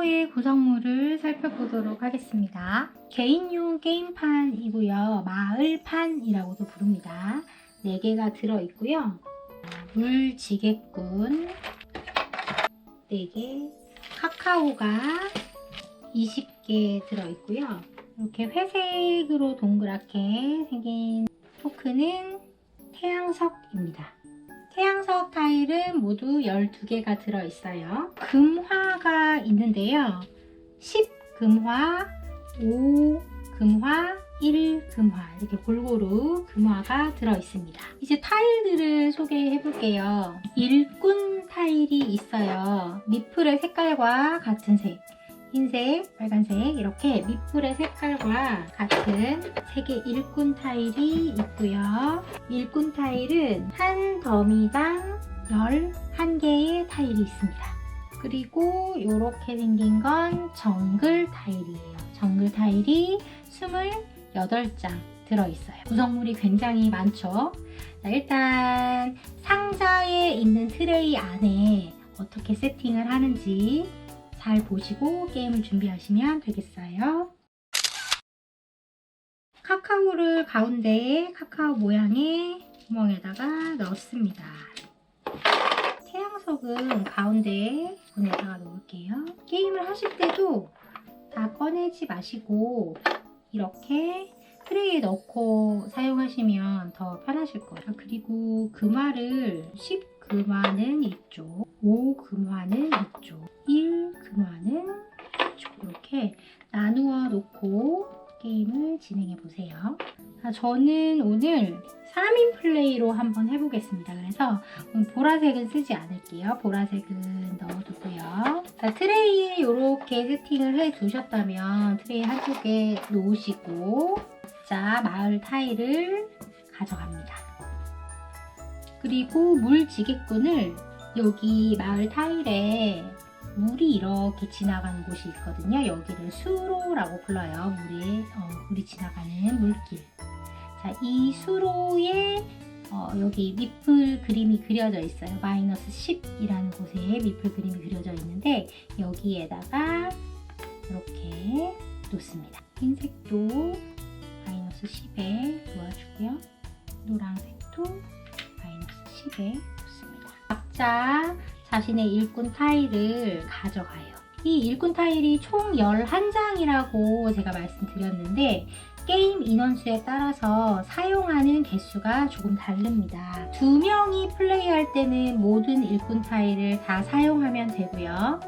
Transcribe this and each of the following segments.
카카오의 구성물을 살펴보도록 하겠습니다. 개인용 게임판이고요. 마을판이라고도 부릅니다. 4개가 들어있고요. 물지개꾼 4개, 카카오가 20개 들어있고요. 이렇게 회색으로 동그랗게 생긴 토큰은 태양석입니다. 태양석 타일은 모두 12개가 들어있어요. 금화가 있는데요. 10금화, 5금화, 1금화 이렇게 골고루 금화가 들어있습니다. 이제 타일들을 소개해 볼게요. 일꾼 타일이 있어요. 미플의 색깔과 같은 색, 흰색, 빨간색 이렇게 미플의 색깔과 같은 색의 일꾼 타일이 있고요. 일꾼 타일은 한 더미당 11개의 타일이 있습니다. 그리고 이렇게 생긴 건 정글 타일이에요. 정글 타일이 28장 들어있어요. 구성물이 굉장히 많죠. 자, 일단 상자에 있는 트레이 안에 어떻게 세팅을 하는지 잘 보시고 게임을 준비하시면 되겠어요. 카카오를 가운데에 카카오 모양의 구멍에다가 넣습니다. 태양석은 가운데에 보내다가 놓을게요. 게임을 하실 때도 다 꺼내지 마시고 이렇게 트레이에 넣고 사용하시면 더 편하실 거예요. 그리고 금화를 10금화는 이쪽, 5금화는 이쪽, 1금화는 이쪽 이렇게 나누어 놓고 게임을 진행해 보세요. 저는 오늘 3인 플레이로 한번 해보겠습니다. 그래서 보라색은 쓰지 않을게요. 보라색은 넣어두고요. 자, 트레이에 이렇게 세팅을 해 두셨다면 트레이 한쪽에 놓으시고 자, 마을 타일을 가져갑니다. 그리고 물지개꾼을 여기 마을 타일에 물이 이렇게 지나가는 곳이 있거든요. 여기를 수로라고 불러요. 물이 지나가는 물길. 자, 이 수로에 여기 미플 그림이 그려져 있어요. -10이라는 곳에 미플 그림이 그려져 있는데 여기에다가 이렇게 놓습니다. 흰색도 -10에 놓아주고요. 노란색도 -10에 놓습니다. 각자 자신의 일꾼 타일을 가져가요. 이 일꾼 타일이 총 11장이라고 제가 말씀드렸는데 게임 인원수에 따라서 사용하는 개수가 조금 다릅니다. 2명이 플레이할 때는 모든 일꾼 타일을 다 사용하면 되고요.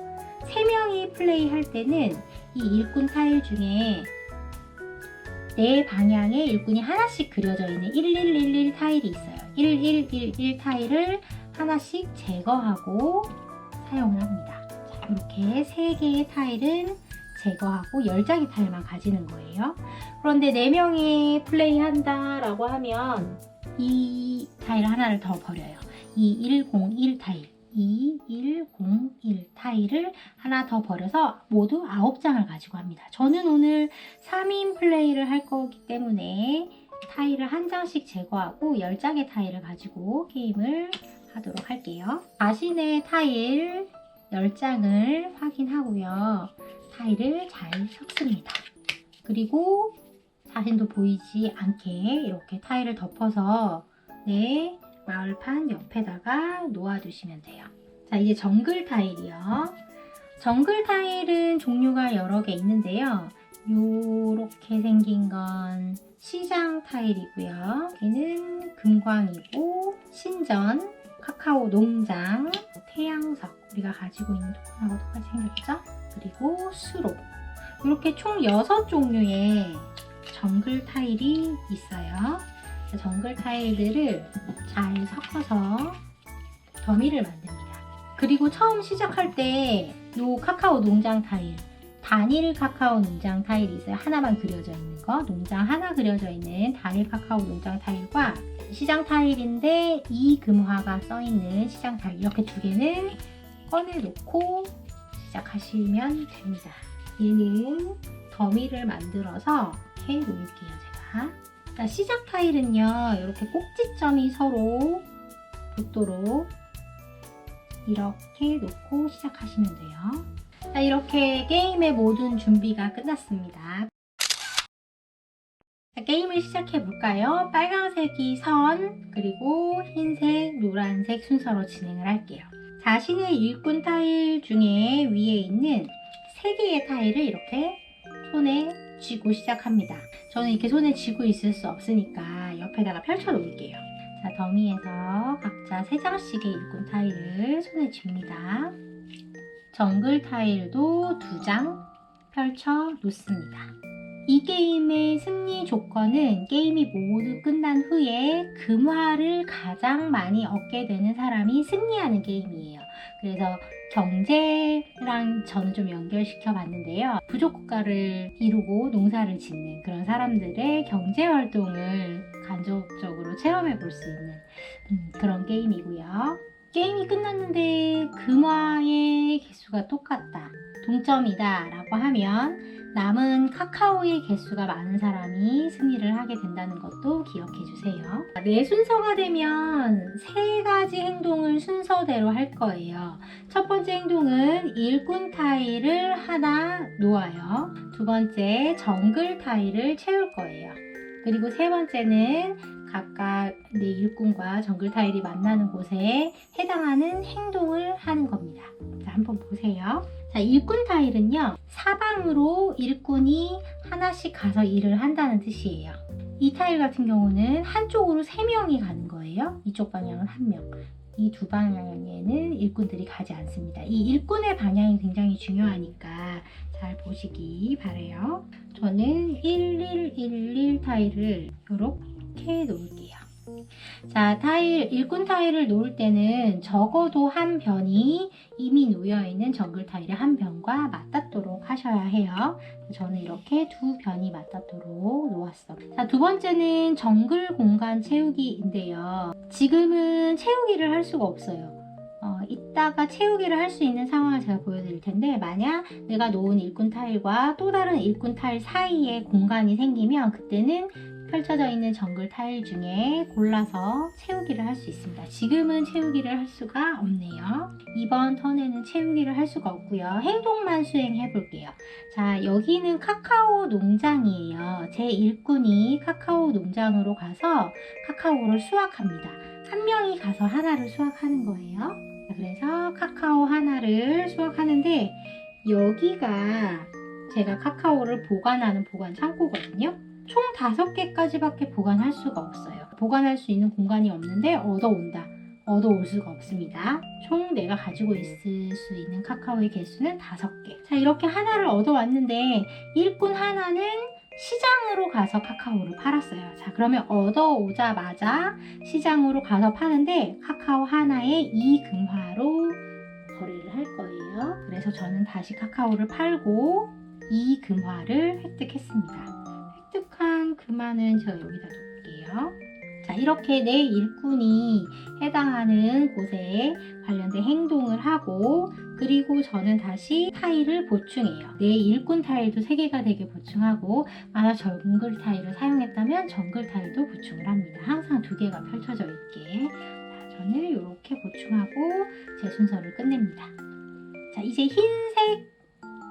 3명이 플레이할 때는 이 일꾼 타일 중에 4방향에 일꾼이 하나씩 그려져 있는 1111 타일이 있어요. 1111 타일을 하나씩 제거하고 사용을 합니다. 자, 이렇게 3개의 타일은 제거하고 10장의 타일만 가지는 거예요. 그런데 4명이 플레이한다라고 하면 이 타일 하나를 더 버려요. 2101 타일, 2101 타일을 하나 더 버려서 모두 9장을 가지고 합니다. 저는 오늘 3인 플레이를 할 거기 때문에 타일을 한 장씩 제거하고 10장의 타일을 가지고 게임을 하도록 할게요. 자신의 타일 10장을 확인하고요. 타일을 잘 섞습니다. 그리고 자신도 보이지 않게 이렇게 타일을 덮어서 내 마을판 옆에다가 놓아두시면 돼요. 자, 이제 정글 타일이요. 정글 타일은 종류가 여러 개 있는데요. 요렇게 생긴 건 시장 타일이고요. 여기는 금광이고 신전, 카카오 농장, 태양석 우리가 가지고 있는 토큰하고 똑같이 생겼죠? 그리고 수로 이렇게 총 6종류의 정글 타일이 있어요. 정글 타일들을 잘 섞어서 더미를 만듭니다. 그리고 처음 시작할 때 이 카카오 농장 타일 단일 카카오 농장 타일이 있어요. 하나만 그려져 있는 거, 농장 하나 그려져 있는 단일 카카오 농장 타일과 시장 타일인데 이 금화가 써있는 시장 타일 이렇게 2개는 꺼내놓고 시작하시면 됩니다. 얘는 더미를 만들어서 이렇게 놓을게요. 제가 자, 시작 타일은요 이렇게 꼭지점이 서로 붙도록 이렇게 놓고 시작하시면 돼요. 자, 이렇게 게임의 모든 준비가 끝났습니다. 자, 게임을 시작해 볼까요? 빨강색이 선, 그리고 흰색, 노란색 순서로 진행을 할게요. 자신의 일꾼 타일 중에 위에 있는 3개의 타일을 이렇게 손에 쥐고 시작합니다. 저는 이렇게 손에 쥐고 있을 수 없으니까 옆에다가 펼쳐 놓을게요. 자, 더미에서 각자 3장씩의 일꾼 타일을 손에 쥡니다. 정글 타일도 2장 펼쳐 놓습니다. 이 게임의 승리 조건은 게임이 모두 끝난 후에 금화를 가장 많이 얻게 되는 사람이 승리하는 게임이에요. 그래서 경제랑 저는 좀 연결시켜 봤는데요. 부족 국가를 이루고 농사를 짓는 그런 사람들의 경제 활동을 간접적으로 체험해 볼 수 있는 그런 게임이고요. 게임이 끝났는데 금화의 개수가 똑같다, 동점이다 라고 하면 남은 카카오의 개수가 많은 사람이 승리를 하게 된다는 것도 기억해 주세요. 네 순서가 되면 3가지 행동을 순서대로 할 거예요. 첫 번째 행동은 일꾼 타일을 하나 놓아요. 두 번째 정글 타일을 채울 거예요. 그리고 세 번째는 각각 내 일꾼과 정글 타일이 만나는 곳에 해당하는 행동을 하는 겁니다. 자, 한번 보세요. 자, 일꾼 타일은요, 사방으로 일꾼이 하나씩 가서 일을 한다는 뜻이에요. 이 타일 같은 경우는 한쪽으로 3명이 가는 거예요. 이쪽 방향은 1명. 이 두 방향에는 일꾼들이 가지 않습니다. 이 일꾼의 방향이 굉장히 중요하니까 잘 보시기 바래요. 저는 1111 타일을 이렇게 놓을게요. 자, 일꾼 타일을 놓을 때는 적어도 한 변이 이미 놓여있는 정글 타일의 한 변과 맞닿도록 하셔야 해요. 저는 이렇게 2변이 맞닿도록 놓았어. 자, 두 번째는 정글 공간 채우기인데요. 지금은 채우기를 할 수가 없어요. 이따가 채우기를 할 수 있는 상황을 제가 보여드릴 텐데, 만약 내가 놓은 일꾼 타일과 또 다른 일꾼 타일 사이에 공간이 생기면 그때는 펼쳐져 있는 정글 타일 중에 골라서 채우기를 할 수 있습니다. 지금은 채우기를 할 수가 없네요. 이번 턴에는 채우기를 할 수가 없고요. 행동만 수행해 볼게요. 자, 여기는 카카오 농장이에요. 제 일꾼이 카카오 농장으로 가서 카카오를 수확합니다. 한 명이 가서 하나를 수확하는 거예요. 자, 그래서 카카오 하나를 수확하는데, 여기가 제가 카카오를 보관하는 보관 창고거든요. 총 5개까지밖에 보관할 수가 없어요. 보관할 수 있는 공간이 없는데 얻어올 수가 없습니다. 총 내가 가지고 있을 수 있는 카카오의 개수는 5개. 자, 이렇게 하나를 얻어왔는데 일꾼 하나는 시장으로 가서 카카오를 팔았어요. 자, 그러면 얻어오자마자 시장으로 가서 파는데 카카오 하나에 2금화로 거래를 할 거예요. 그래서 저는 다시 카카오를 팔고 2금화를 획득했습니다. 획득한 금화는 제가 여기다 놓을게요. 자, 이렇게 내 일꾼이 해당하는 곳에 관련된 행동을 하고, 그리고 저는 다시 타일을 보충해요. 내 일꾼 타일도 3개가 되게 보충하고, 만약 정글 타일을 사용했다면 정글 타일도 보충을 합니다. 항상 2개가 펼쳐져 있게. 자, 저는 이렇게 보충하고 제 순서를 끝냅니다. 자, 이제 흰색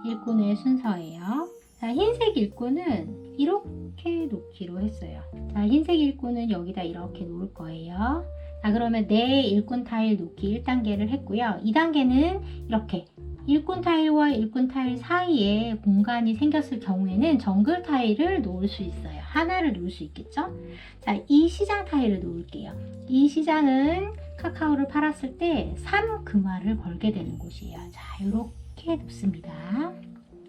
일꾼의 순서예요. 자, 흰색 일꾼은 이렇게 놓기로 했어요. 자, 흰색 일꾼은 여기다 이렇게 놓을 거예요. 자, 그러면 내 일꾼 타일 놓기 1단계를 했고요. 2단계는 이렇게 일꾼 타일과 일꾼 타일 사이에 공간이 생겼을 경우에는 정글 타일을 놓을 수 있어요. 하나를 놓을 수 있겠죠? 자, 이 시장 타일을 놓을게요. 이 시장은 카카오를 팔았을 때 3금화를 벌게 되는 곳이에요. 자, 이렇게 놓습니다.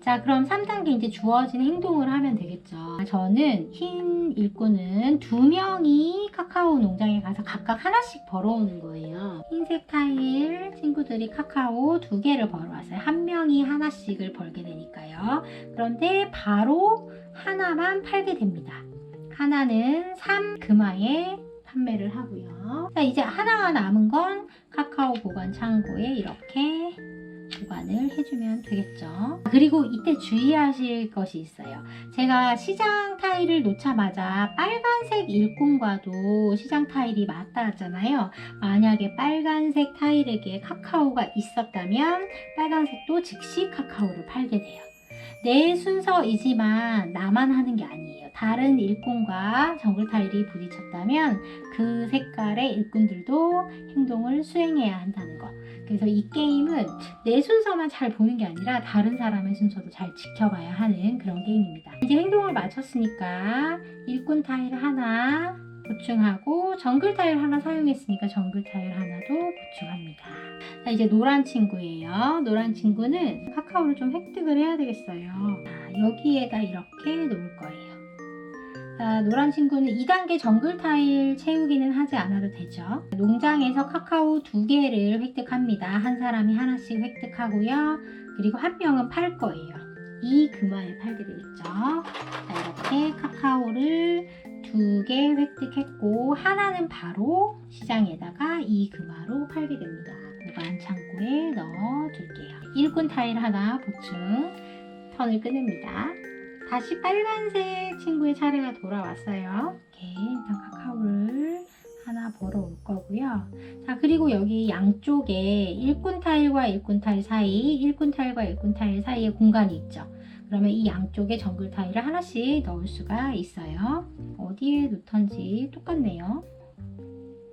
자, 그럼 3단계 이제 주어진 행동을 하면 되겠죠. 저는 흰 일꾼은 2명이 카카오 농장에 가서 각각 하나씩 벌어오는 거예요. 흰색 타일 친구들이 카카오 2개를 벌어왔어요. 한 명이 하나씩을 벌게 되니까요. 그런데 바로 하나만 팔게 됩니다. 하나는 3금화에 판매를 하고요. 자, 이제 하나가 남은 건 카카오 보관 창고에 이렇게 보관을 해주면 되겠죠. 그리고 이때 주의하실 것이 있어요. 제가 시장 타일을 놓자마자 빨간색 일꾼과도 시장 타일이 맞닿았잖아요. 만약에 빨간색 타일에게 카카오가 있었다면 빨간색도 즉시 카카오를 팔게 돼요. 내 순서이지만 나만 하는 게 아니에요. 다른 일꾼과 정글 타일이 부딪혔다면 그 색깔의 일꾼들도 행동을 수행해야 한다는 거. 그래서 이 게임은 내 순서만 잘 보는 게 아니라 다른 사람의 순서도 잘 지켜봐야 하는 그런 게임입니다. 이제 행동을 마쳤으니까 일꾼 타일 하나 보충하고 정글 타일 하나 사용했으니까 정글 타일 하나도 보충합니다. 자, 이제 노란 친구예요. 노란 친구는 카카오를 좀 획득을 해야 되겠어요. 자, 여기에다 이렇게 놓을 거예요. 자, 노란 친구는 2단계 정글 타일 채우기는 하지 않아도 되죠. 농장에서 카카오 2개를 획득합니다. 한 사람이 하나씩 획득하고요. 그리고 한 명은 팔 거예요. 이 금화에 팔게 되겠죠. 자, 이렇게 카카오를 2개 획득했고 하나는 바로 시장에다가 이 금화로 팔게 됩니다. 보관 창고에 넣어둘게요. 일꾼 타일 하나 보충, 턴을 끝냅니다. 다시 빨간색 친구의 차례가 돌아왔어요. 이렇게 일단 카카오를 하나 벌어 올 거고요. 자, 그리고 여기 양쪽에 일꾼 타일과 일꾼 타일 사이, 일꾼 타일과 일꾼 타일 사이에 공간이 있죠. 그러면 이 양쪽에 정글 타일을 하나씩 넣을 수가 있어요. 어디에 놓던지 똑같네요.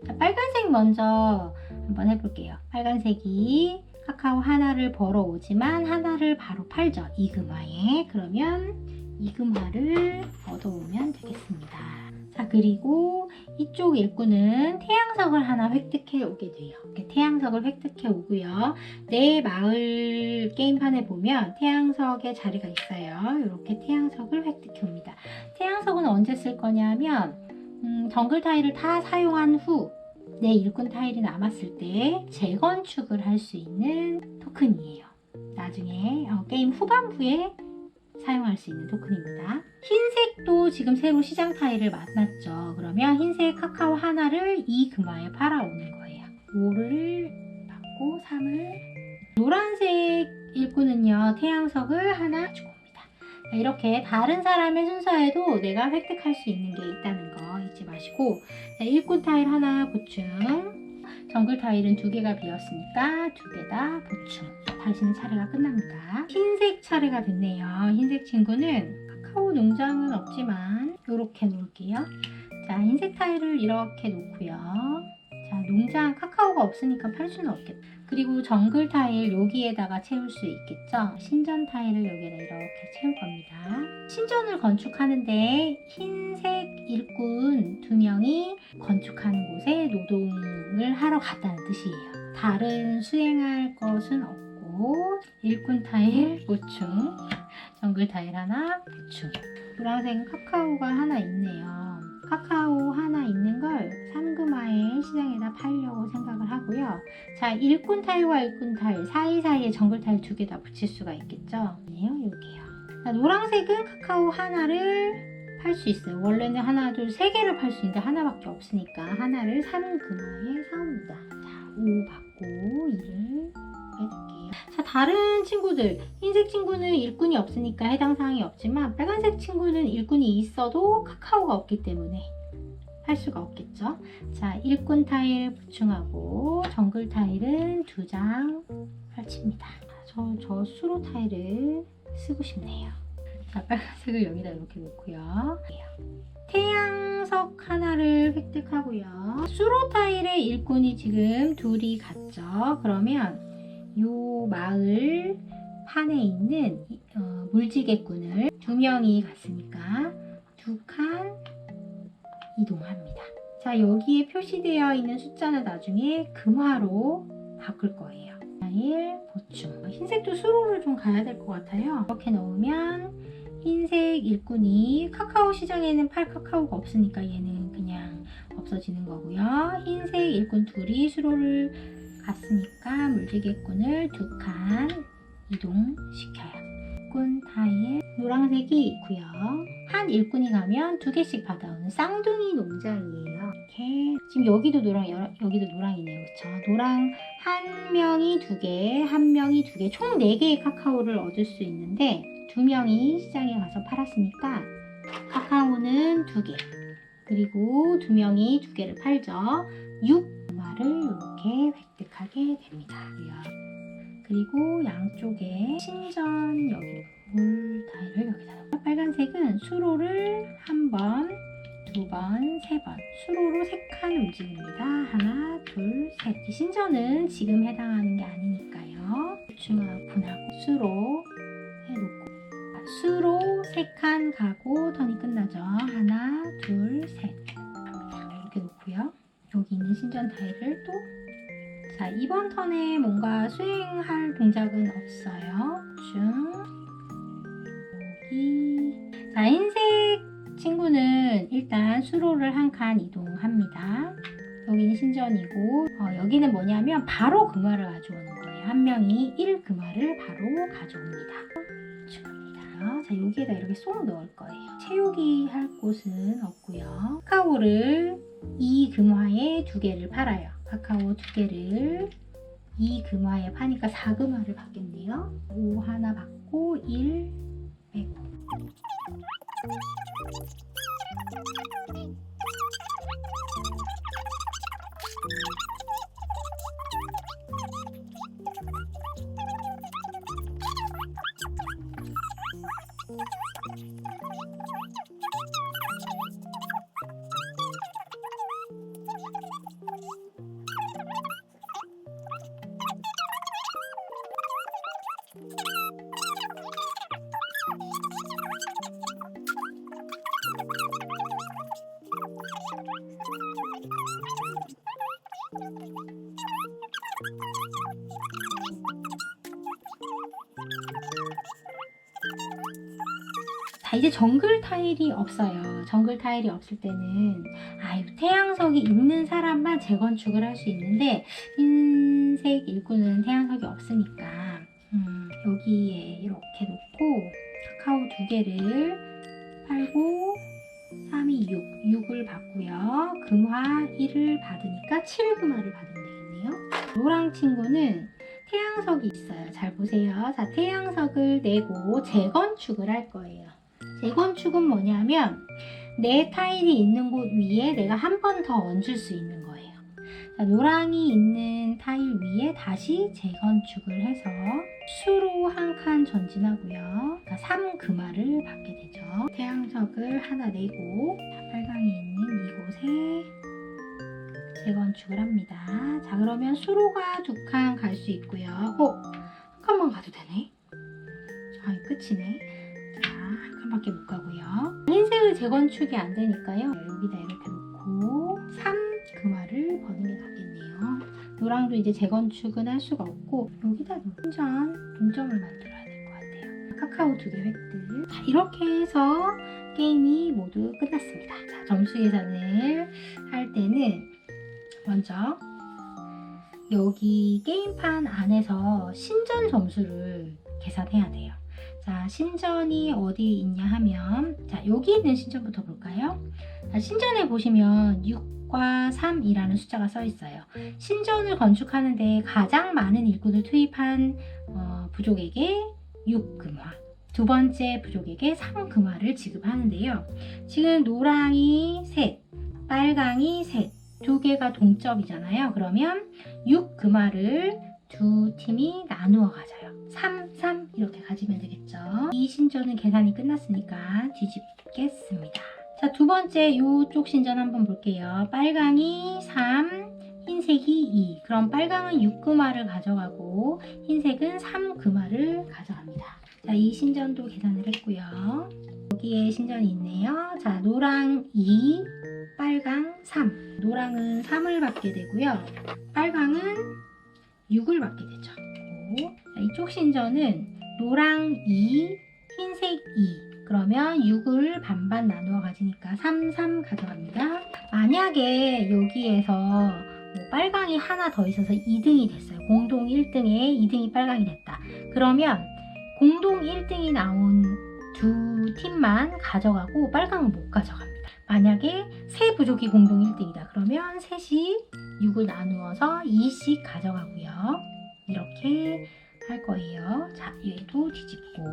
자, 빨간색 먼저 한번 해볼게요. 빨간색이 카카오 하나를 벌어 오지만 하나를 바로 팔죠. 이 금화에. 그러면 이 금화를 얻어오면 되겠습니다. 자, 그리고 이쪽 일꾼은 태양석을 하나 획득해 오게 돼요. 이렇게 태양석을 획득해 오고요. 내 마을 게임판에 보면 태양석의 자리가 있어요. 이렇게 태양석을 획득해 옵니다. 태양석은 언제 쓸 거냐면 정글 타일을 다 사용한 후 내 일꾼 타일이 남았을 때 재건축을 할 수 있는 토큰이에요. 나중에 게임 후반부에 사용할 수 있는 토큰입니다. 흰색도 지금 새로 시장 타일을 만났죠. 그러면 흰색 카카오 하나를 이 금화에 팔아오는 거예요. 5를 받고 3을. 노란색 일꾼은요, 태양석을 하나 주고 옵니다. 이렇게 다른 사람의 순서에도 내가 획득할 수 있는 게 있다는 거 잊지 마시고, 일꾼 타일 하나 보충, 정글 타일은 2개가 비었으니까 2개 다 보충. 다시는 차례가 끝납니다. 흰색 차례가 됐네요. 흰색 친구는 카카오 농장은 없지만 이렇게 놓을게요. 자, 흰색 타일을 이렇게 놓고요. 자, 농장 카카오가 없으니까 팔 수는 없겠다. 그리고 정글 타일 여기에다가 채울 수 있겠죠. 신전 타일을 여기에다 이렇게 채울 겁니다. 신전을 건축하는데 흰색 일꾼 2명이 건축하는 곳에 노동을 하러 갔다는 뜻이에요. 다른 수행할 것은 없고 일꾼 타일 보충, 정글 타일 하나 보충. 노란색은 카카오가 하나 있네요. 카카오 하나 있는 걸 상금화에 시장에다 팔려고 생각을 하고요. 자, 일꾼 타일과 일꾼 타일 사이사이에 정글 타일 2개 다 붙일 수가 있겠죠. 여기요. 자, 노란색은 카카오 하나를 팔 수 있어요. 원래는 하나, 둘, 3개를 팔 수 있는데 하나밖에 없으니까 하나를 상금화에 사옵니다. 자, 5 받고 2를 빼줄게요. 자, 다른 친구들, 흰색 친구는 일꾼이 없으니까 해당 사항이 없지만 빨간색 친구는 일꾼이 있어도 카카오가 없기 때문에 할 수가 없겠죠. 자, 일꾼 타일 보충하고 정글 타일은 2장 펼칩니다. 저 수로 타일을 쓰고 싶네요. 자, 빨간색을 여기다 이렇게 놓고요. 태양석 하나를 획득하고요. 수로 타일의 일꾼이 지금 2이 갔죠. 그러면 요 마을 판에 있는 물지개꾼을 2명이 갔으니까 2칸 이동합니다. 자, 여기에 표시되어 있는 숫자는 나중에 금화로 바꿀 거예요. 1 보충. 흰색도 수로를 좀 가야 될 것 같아요. 이렇게 넣으면 흰색 일꾼이 카카오 시장에는 팔 카카오가 없으니까 얘는 그냥 없어지는 거고요. 흰색 일꾼 2이 수로를 갔으니까 물지개꾼을 2칸 이동시켜요. 일꾼 타일 노란색이 있고요. 한 일꾼이 가면 2개씩 받아오는 쌍둥이 농장이에요. 이렇게 지금 여기도 노랑, 여기도 노랑이네요. 그쵸? 노랑 한 명이 2개, 한 명이 2개, 총 4개의 카카오를 얻을 수 있는데 2명이 시장에 가서 팔았으니까 카카오는 2개, 그리고 2명이 2개를 팔죠. 6금화를 이렇게 획득하게 됩니다. 그리고 양쪽에 신전 여기 물 타일을 여기다 넣고, 빨간색은 수로를 1번, 2번, 3번 수로로 3칸 움직입니다. 하나, 둘, 셋. 신전은 지금 해당하는 게 아니니까요. 중화분하고 수로 해놓고 수로 3칸 가고 턴이 끝나죠. 하나, 둘, 셋 갑니다. 이렇게 놓고요. 여기 있는 신전 타일을 또, 자, 이번 턴에 뭔가 수행할 동작은 없어요. 여기, 자, 흰색 친구는 일단 수로를 1칸 이동합니다. 여기는 신전이고, 여기는 뭐냐면 바로 금화를 가져오는 거예요. 한 명이 1금화를 바로 가져옵니다. 축하합니다. 자, 여기에다 이렇게 쏙 넣을 거예요. 채우기 할 곳은 없고요. 카카오를 2금화에 2개를 팔아요. 카카오 2개를 2금화에 파니까 4금화를 받겠네요. 5 하나 받고 1 빼고. 자, 이제 정글 타일이 없어요. 정글 타일이 없을 때는 태양석이 있는 사람만 재건축을 할 수 있는데, 흰색 일꾼은 태양석이 없으니까 여기에 이렇게 놓고 카카오 2개를 팔고 3이 6을 받고요. 금화 1을 받으니까 7금화를 받으면 되겠네요. 노랑 친구는 태양석이 있어요. 잘 보세요. 자, 태양석을 내고 재건축을 할 거예요. 재건축은 뭐냐면 내 타일이 있는 곳 위에 내가 한 번 더 얹을 수 있는 거예요. 자, 노랑이 있는 타일 위에 다시 재건축을 해서 수로 1칸 전진하고요. 그러니까 3금화를 받게 되죠. 태양석을 하나 내고 빨강이 있는 이곳에 재건축을 합니다. 자, 그러면 수로가 2칸 갈 수 있고요. 한 칸만 가도 되네. 끝이네. 자, 한 칸밖에 못 가고요. 흰색은 재건축이 안 되니까요. 여기다 이렇게 놓고 3금화를 버는 게 낫겠네요. 노랑도 이제 재건축은 할 수가 없고, 여기다 신전 동점을 만들어야 될 것 같아요. 카카오 2개 획득. 자, 이렇게 해서 게임이 모두 끝났습니다. 자, 점수 계산을 할 때는 먼저 여기 게임판 안에서 신전 점수를 계산해야 돼요. 자, 신전이 어디 있냐 하면, 자, 여기 있는 신전부터 볼까요? 자, 신전에 보시면 6과 3이라는 숫자가 써 있어요. 신전을 건축하는데 가장 많은 일꾼을 투입한 부족에게 6금화, 두 번째 부족에게 3금화를 지급하는데요. 지금 노랑이 3, 빨강이 3, 2개가 동점이잖아요. 그러면 6금화를 두 팀이 나누어 가져요. 3, 3 이렇게 가지면 되겠죠. 이 신전은 계산이 끝났으니까 뒤집겠습니다. 자, 두 번째 이쪽 신전 한번 볼게요. 빨강이 3, 흰색이 2. 그럼 빨강은 6금화를 가져가고 흰색은 3금화를 가져갑니다. 자, 이 신전도 계산을 했고요. 여기에 신전이 있네요. 자, 노랑 2, 빨강 3. 노랑은 3을 받게 되고요. 빨강은 6을 받게 되죠. 자, 이쪽 신전은 노랑 2, 흰색 2. 그러면 6을 반반 나누어 가지니까 3, 3 가져갑니다. 만약에 여기에서 빨강이 하나 더 있어서 2등이 됐어요. 공동 1등에 2등이 빨강이 됐다. 그러면 공동 1등이 나온 두 팀만 가져가고 빨강은 못 가져갑니다. 만약에 세 부족이 공동 1등이다. 그러면 셋이 6을 나누어서 2씩 가져가고요. 이렇게 할 거예요. 자, 얘도 뒤집고.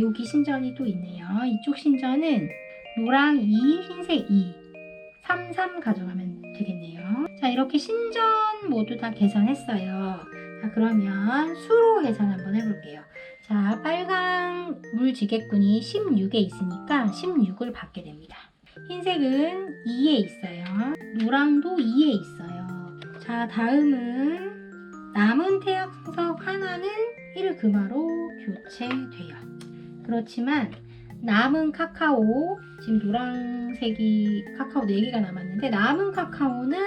여기 신전이 또 있네요. 이쪽 신전은 노랑 2, 흰색 2, 3, 3 가져가면 되겠네요. 자, 이렇게 신전 모두 다 계산했어요. 자, 그러면 수로 계산 한번 해볼게요. 자, 빨강 물지개꾼이 16에 있으니까 16을 받게 됩니다. 흰색은 2에 있어요. 노랑도 2에 있어요. 자, 다음은 남은 태양석 하나는 1 금화로 교체돼요. 그렇지만 남은 카카오, 지금 노란색이 카카오 4개가 남았는데 남은 카카오는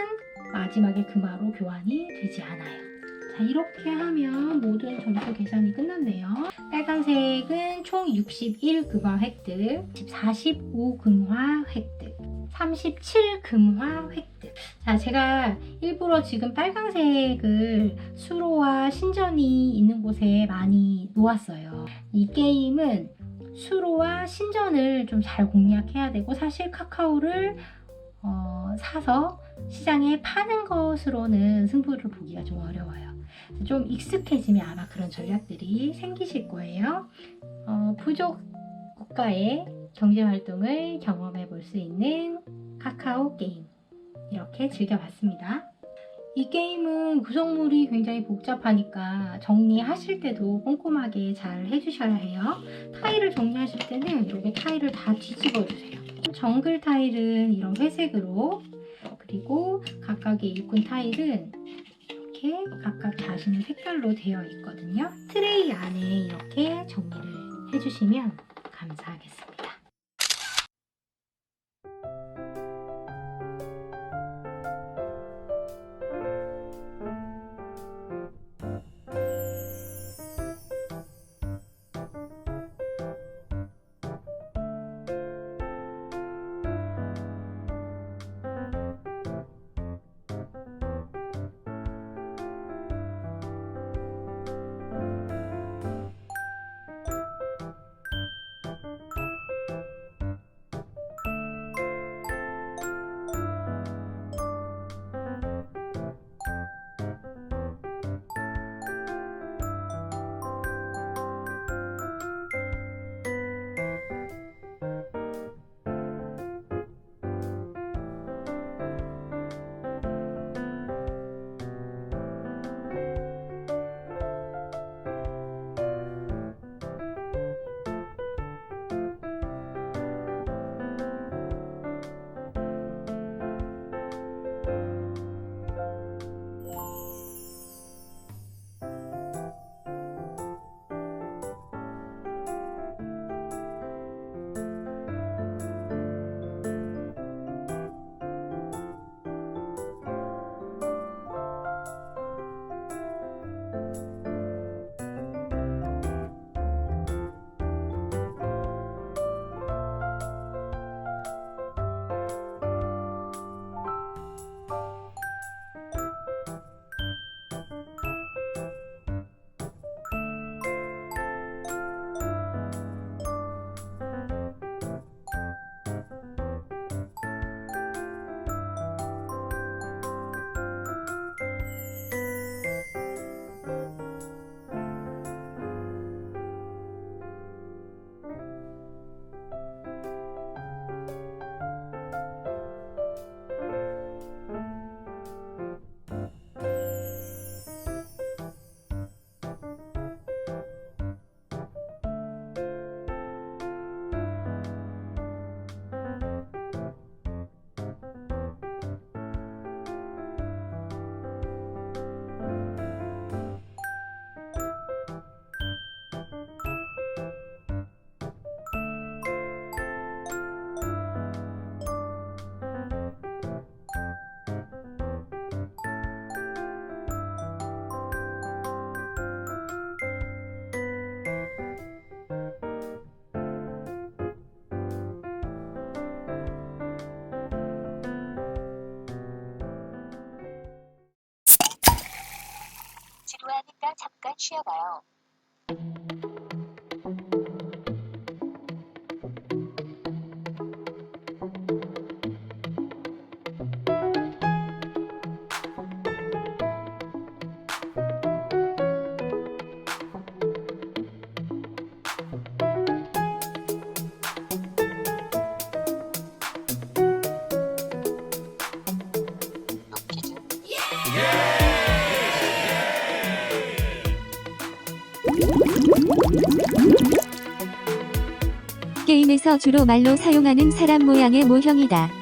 마지막에 금화로 교환이 되지 않아요. 자, 이렇게 하면 모든 점수 계산이 끝났네요. 빨간색은 총 61 금화 획득, 45 금화 획득, 37 금화 획득. 자, 제가 일부러 지금 빨간색을 수로와 신전이 있는 곳에 많이 놓았어요. 이 게임은 수로와 신전을 좀 잘 공략해야 되고, 사실 카카오를 사서 시장에 파는 것으로는 승부를 보기가 좀 어려워요. 좀 익숙해지면 아마 그런 전략들이 생기실 거예요. 부족 국가의 경제활동을 경험해 볼 수 있는 카카오 게임, 이렇게 즐겨봤습니다. 이 게임은 구성물이 굉장히 복잡하니까 정리하실 때도 꼼꼼하게 잘 해주셔야 해요. 타일을 정리하실 때는 이렇게 타일을 다 뒤집어 주세요. 정글 타일은 이런 회색으로, 그리고 각각의 일꾼 타일은 이렇게 각각 자신의 색깔로 되어 있거든요. 트레이 안에 이렇게 정리를 해주시면 감사하겠습니다. 지루하니까 잠깐 쉬어가요. 게임에서 주로 말로 사용하는 사람 모양의 모형이다.